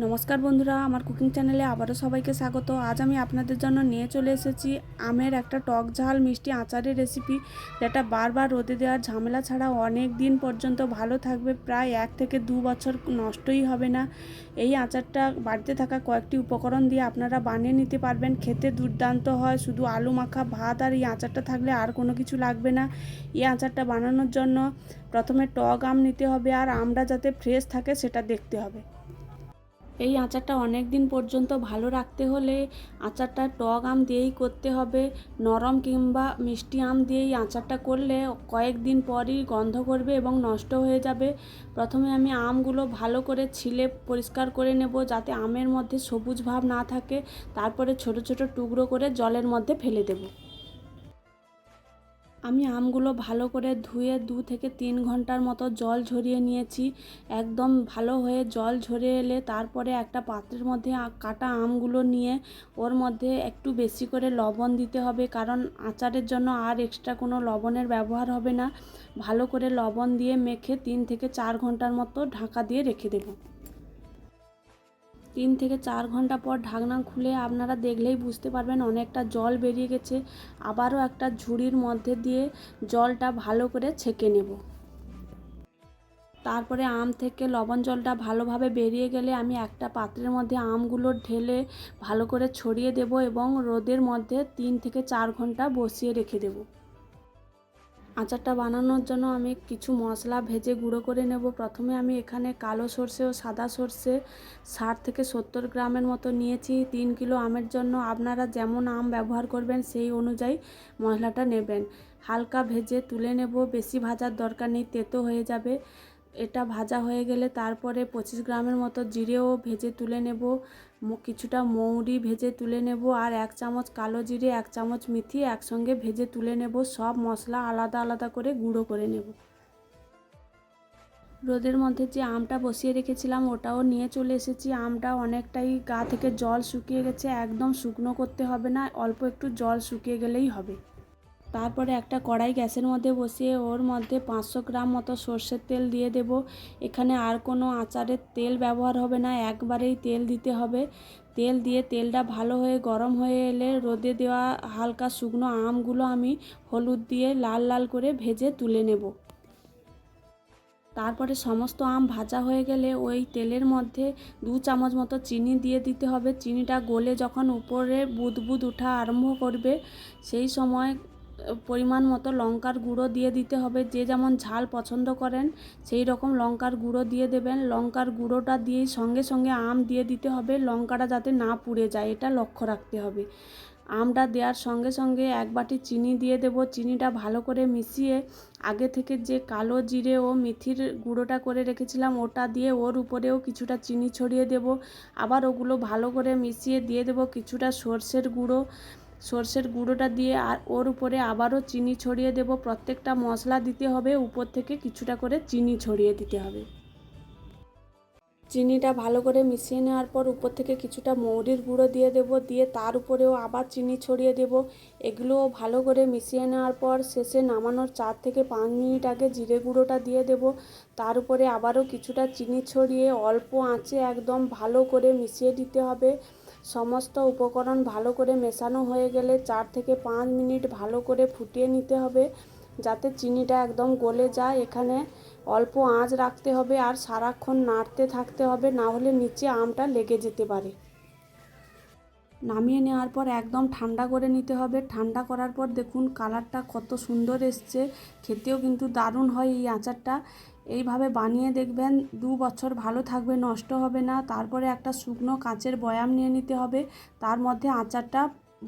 নমস্কার বন্ধুরা, আমার কুকিং চ্যানেলে আবারও সবাইকে স্বাগত। আজ আমি আপনাদের জন্য নিয়ে চলে এসেছি আমের একটা টক ঝাল মিষ্টি আচারের রেসিপি, যেটা বারবার রোদে দেওয়ার ঝামেলা ছাড়া অনেক দিন পর্যন্ত ভালো থাকবে। প্রায় 1 থেকে 2 বছর নষ্টই হবে না। এই আচারটা বাড়িতে থাকা কয়েকটি উপকরণ দিয়ে আপনারা বানিয়ে নিতে পারবেন। খেতে দুর্দান্ত হয়। শুধু আলু মাখা ভাত আর এই আচারটা থাকলে আর কোনো কিছু লাগবে না। এই আচারটা বানানোর জন্য প্রথমে টক আম নিতে হবে, আর আমটা যাতে ফ্রেশ থাকে সেটা দেখতে হবে। এই আচারটা অনেক দিন পর্যন্ত ভালো রাখতে হলে আচারটা টক আম দিয়েই করতে হবে। নরম কিংবা মিষ্টি আম দিয়েই আচারটা করলে কয়েকদিন পরই গন্ধ করবে এবং নষ্ট হয়ে যাবে। প্রথমে আমি আমগুলো ভালো করে ছিলে পরিষ্কার করে নেব, যাতে আমের মধ্যে সবুজ ভাব না থাকে। তারপরে ছোট ছোট টুকরো করে জলের মধ্যে ফেলে দেব। আমি আমগুলো ভালো করে ধুয়ে 2 থেকে 3 ঘন্টার মতো জল ঝরিয়ে নিয়েছি। একদম ভালো হয়ে জল ঝরে এলে তারপরে একটা পাত্রের মধ্যে কাটা আমগুলো নিয়ে ওর মধ্যে একটু বেশি করে লবণ দিতে হবে, কারণ আচারের জন্য আর এক্সট্রা কোনো লবণের ব্যবহার হবে না। ভালো করে লবণ দিয়ে মেখে 3 থেকে 4 ঘন্টার মতো ঢাকা দিয়ে রেখে দেব। 3 থেকে 4 ঘন্টা পর ঢাকনা খুলে আপনারা দেখলেই বুঝতে পারবেন অনেকটা জল বেরিয়ে গেছে। আবারও একটা ঝুড়ির মধ্যে দিয়ে জলটা ভালো করে ছেঁকে নেব। তারপরে আম থেকে লবণ জলটা ভালোভাবে বেরিয়ে গেলে আমি একটা পাত্রের মধ্যে আমগুলো ঢেলে ভালো করে ছড়িয়ে দেব এবং রোদের মধ্যে 3 থেকে 4 ঘন্টা বসিয়ে রেখে দেব। আচারটা বানানোর জন্য আমি কিছু মশলা ভেজে গুঁড়ো করে নেব। প্রথমে আমি এখানে কালো সর্ষে ও সাদা সর্ষে 60 থেকে 70 গ্রামের মতো নিয়েছি। 3 কিলো আমের জন্য আপনারা যেমন আম ব্যবহার করবেন সেই অনুযায়ী মশলাটা নেবেন। হালকা ভেজে তুলে নেব, বেশি ভাজার দরকার নেই, তেতো হয়ে যাবে। এটা ভাজা হয়ে গেলে তারপরে 25 গ্রামের মতো জিরেও ভেজে তুলে নেব, কিছুটা মৌরি ভেজে তুলে নেব, আর 1 চামচ কালো জিরে 1 চামচ মেথি একসঙ্গে ভেজে তুলে নেব। সব মশলা আলাদা আলাদা করে গুঁড়ো করে নেব। রোদের মধ্যে যে আমটা বসিয়ে রেখেছিলাম ওটাও নিয়ে চলে এসেছি। আমটা অনেকটাই গা থেকে জল শুকিয়ে গেছে, একদম শুকনো করতে হবে না, অল্প একটু জল শুকিয়ে গেলেই হবে। তারপরে একটা কড়াই গ্যাসের মধ্যে বসিয়ে ওর মধ্যে 500 গ্রাম মতো সর্ষের তেল দিয়ে দেব। এখানে আর কোনো আচারের তেল ব্যবহার হবে না, একবারেই তেল দিতে হবে। তেল দিয়ে তেলটা ভালো হয়ে গরম হয়ে এলে রোদে দেওয়া হালকা শুকনো আমগুলো আমি হলুদ দিয়ে লাল লাল করে ভেজে তুলে নেব। তারপরে সমস্ত আম ভাজা হয়ে গেলে ওই তেলের মধ্যে 2 চামচ মতো চিনি দিয়ে দিতে হবে। চিনিটা গলে যখন উপরে বুদবুদ ওঠা আরম্ভ করবে সেই সময় পরিমাণ মতো লঙ্কার গুঁড়ো দিয়ে দিতে হবে। যে যেমন ঝাল পছন্দ করেন সেই রকম লঙ্কার গুঁড়ো দিয়ে দেবেন। লঙ্কার গুঁড়োটা দিয়েই সঙ্গে সঙ্গে আম দিয়ে দিতে হবে, লঙ্কাটা যাতে না পুড়ে যায় এটা লক্ষ্য রাখতে হবে। আমটা দেওয়ার সঙ্গে সঙ্গে 1 বাটি চিনি দিয়ে দেব। চিনিটা ভালো করে মিশিয়ে আগে থেকে যে কালো জিরে ও মেথির গুঁড়োটা করে রেখেছিলাম ওটা দিয়ে ওর উপরেও কিছুটা চিনি ছড়িয়ে দেব। আবার ওগুলো ভালো করে মিশিয়ে দিয়ে দেব কিছুটা সর্ষের গুঁড়োটা দিয়ে, আর ওর উপরে আবারও চিনি ছড়িয়ে দেব। প্রত্যেকটা মশলা দিতে হবে, উপর থেকে কিছুটা করে চিনি ছড়িয়ে দিতে হবে। চিনিটা ভালো করে মিশিয়ে নেওয়ার পর উপর থেকে কিছুটা মৌরির গুঁড়ো দিয়ে দেব, দিয়ে তার উপরেও আবার চিনি ছড়িয়ে দেব। এগুলোও ভালো করে মিশিয়ে নেওয়ার পর শেষে নামানোর 4 থেকে 5 মিনিট আগে জিরে গুঁড়োটা দিয়ে দেব। তার উপরে আবারও কিছুটা চিনি ছড়িয়ে অল্প আঁচে একদম ভালো করে মিশিয়ে দিতে হবে। সমস্ত উপকরণ ভালো করে মেশানো হয়ে গেলে 4 থেকে 5 মিনিট ভালো করে ফুটিয়ে নিতে হবে, যাতে চিনিটা একদম গলে যায়। এখানে অল্প আঁচ রাখতে হবে আর সারাক্ষণ নাড়তে থাকতে হবে, না হলে নিচে আমটা লেগে যেতে পারে। নামিয়ে নেওয়ার পর একদম ঠান্ডা করে নিতে হবে। ঠান্ডা করার পর দেখুন কালারটা কত সুন্দর এসছে, খেতেও কিন্তু দারুণ হয় এই আচারটা। এইভাবে বানিয়ে দেখবেন, 2 বছর ভালো থাকবে, নষ্ট হবে না। তারপরে একটা শুকনো কাচের বয়াম নিয়ে নিতে হবে, তার মধ্যে আচারটা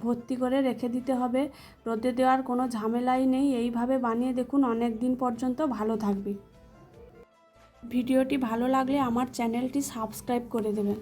ভর্তি করে রেখে দিতে হবে। রোদে দেওয়ার কোনো ঝামেলাই নেই। এইভাবে বানিয়ে দেখুন, অনেক দিন পর্যন্ত ভালো থাকবে। ভিডিওটি ভালো লাগলে আমার চ্যানেলটি সাবস্ক্রাইব করে দেবেন।